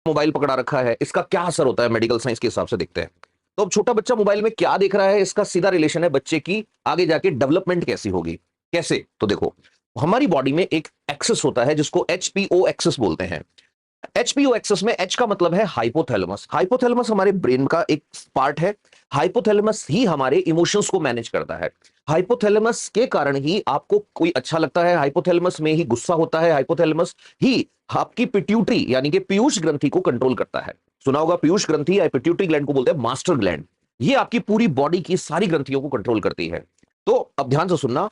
Mobile पकड़ा रखा है, इसका क्या असर होता है मेडिकल साइंस के हिसाब से देखते हैं। तो अब छोटा बच्चा मोबाइल में क्या देख रहा है, इसका सीधा रिलेशन है बच्चे की आगे जाके डेवलपमेंट कैसी होगी। कैसे? तो देखो, हमारी बॉडी में एक एक्सेस होता है जिसको एचपीओ एक्सेस बोलते हैं। एचपीओ एक्सेस में एच का मतलब है हाइपोथैलेमस। हाइपोथैलेमस हमारे ब्रेन का एक पार्ट है। हाइपोथैलेमस ही हमारे इमोशंस को मैनेज करता है। हाइपोथैलेमस के कारण ही आपको कोई अच्छा लगता है, हाइपोथैलेमस में ही गुस्सा होता है, हाइपोथैलेमस ही आपकी पिट्यूटरी यानी कि पीयूष ग्रंथि को कंट्रोल करता है। सुना होगा पीयूष ग्रंथि या पिट्यूटरी ग्लैंड को बोलते हैं मास्टर ग्लैंड। ये आपकी पूरी बॉडी की सारी ग्रंथियों को कंट्रोल करती है। तो अब ध्यान से सुनना,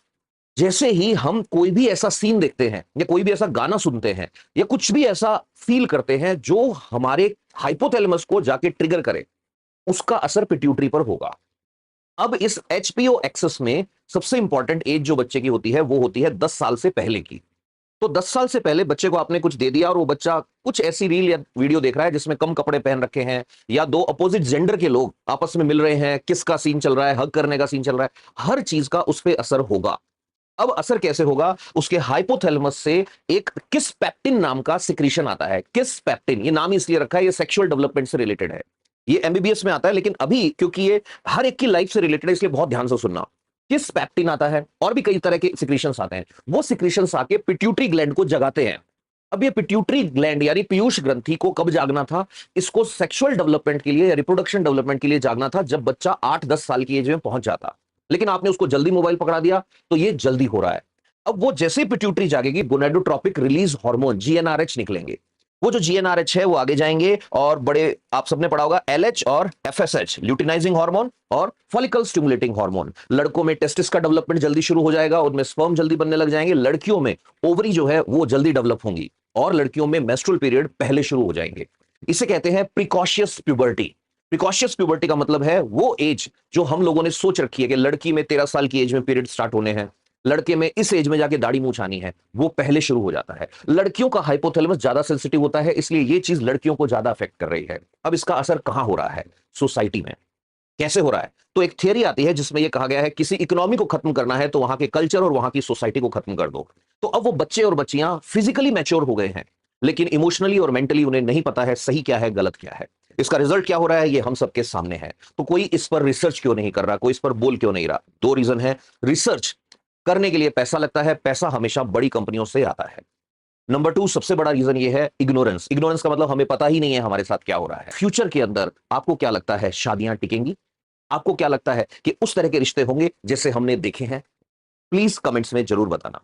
जैसे ही हम कोई भी ऐसा सीन देखते हैं या कोई भी ऐसा गाना सुनते हैं या कुछ भी ऐसा फील करते हैं जो हमारे हाइपोथैलेमस को जाके ट्रिगर करे, उसका असर पिट्यूटरी पर होगा। अब इस एचपीओ एक्सेस में सबसे इंपॉर्टेंट एज जो बच्चे की होती है वो होती है 10 साल से पहले की। तो 10 साल से पहले बच्चे को आपने कुछ दे दिया और वो बच्चा कुछ ऐसी रील या वीडियो देख रहा है जिसमें कम कपड़े पहन रखे हैं, या दो अपोजिट जेंडर के लोग आपस में मिल रहे हैं, किस का सीन चल रहा है, हग करने का सीन चल रहा है, हर चीज का उस पर असर होगा। अब असर कैसे होगा? उसके हाइपोथैलेमस से एक किस पेप्टिन नाम का सिक्रीशन आता है। किस पेप्टिन, ये नाम इसलिए रखा है, ये सेक्सुअल डेवलपमेंट से रिलेटेड है। ये एमबीबीएस में आता है, लेकिन अभी क्योंकि ये हर एक की लाइफ से रिलेटेड है इसलिए बहुत ध्यान से सुनना। किस पेप्टिन आता है और भी कई तरह के सिक्रीशंस आते हैं। वो सिक्रीशंस आके पिट्यूटरी ग्लैंड को जगाते हैं। अब ये पिट्यूटरी ग्लैंड यानी पीयूष ग्रंथि को कब जागना था? इसको सेक्सुअल डेवलपमेंट के लिए या रिप्रोडक्शन डेवलपमेंट के लिए जागना था जब बच्चा 8-10 साल की एज में पहुंच जाता। लेकिन आपने उसको जल्दी मोबाइल पकड़ा दिया, तो ये जल्दी हो रहा है। अब वो जैसे ही पिट्यूटरी जागेगी, गोनाडोट्रोपिक रिलीज हार्मोन जीएनआरएच निकलेंगे। वो जो जीएनआरएच है वो आगे जाएंगे और बड़े, आप सबने पढ़ा होगा एलएच और एफएसएच, ल्यूटिनाइजिंग हार्मोन और फॉलिकल स्टिमुलेटिंग हार्मोन। लड़कों में टेस्टिस का डेवलपमेंट जल्दी शुरू हो जाएगा, उनमें स्पर्म जल्दी बनने लग जाएंगे। लड़कियों में ओवरी जो है वो जल्दी डेवलप होंगी और लड़कियों में मेंस्ट्रुअल पीरियड पहले शुरू हो जाएंगे। इसे कहते हैं प्रिकॉशियस प्यूबर्टी। प्रिकॉशियस प्यूबर्टी का मतलब है वो एज जो हम लोगों ने सोच रखी है कि लड़की में 13 साल की एज में पीरियड स्टार्ट होने हैं, लड़के में इस एज में जाके दाढ़ी मूंछ आनी है, वो पहले शुरू हो जाता है। लड़कियों का हाइपोथैलेमस ज्यादा सेंसिटिव होता है, इसलिए ये चीज लड़कियों को ज्यादा अफेक्ट कर रही है। अब इसका असर कहां हो रहा है? सोसाइटी में। कैसे हो रहा है? तो एक थियरी आती है जिसमें यह कहा गया है किसी इकोनॉमी को खत्म करना है तो वहां के कल्चर और वहां की सोसाइटी को खत्म कर दो। तो अब वो बच्चे और बच्चियां फिजिकली मैच्योर हो गए हैं, लेकिन इमोशनली और मेंटली उन्हें नहीं पता है सही क्या है गलत क्या है। इसका रिजल्ट क्या हो रहा है ये हम सबके सामने है। तो कोई इस पर रिसर्च क्यों नहीं कर रहा, कोई इस पर बोल क्यों नहीं रहा? दो रीजन है। रिसर्च करने के लिए पैसा लगता है, पैसा हमेशा बड़ी कंपनियों से आता है। नंबर 2 सबसे बड़ा रीजन ये है इग्नोरेंस। इग्नोरेंस का मतलब हमें पता ही नहीं है हमारे साथ क्या हो रहा है। फ्यूचर के अंदर आपको क्या लगता है शादियां टिकेंगी? आपको क्या लगता है कि उस तरह के रिश्ते होंगे जैसे हमने देखे हैं? प्लीज कमेंट्स में जरूर बताना।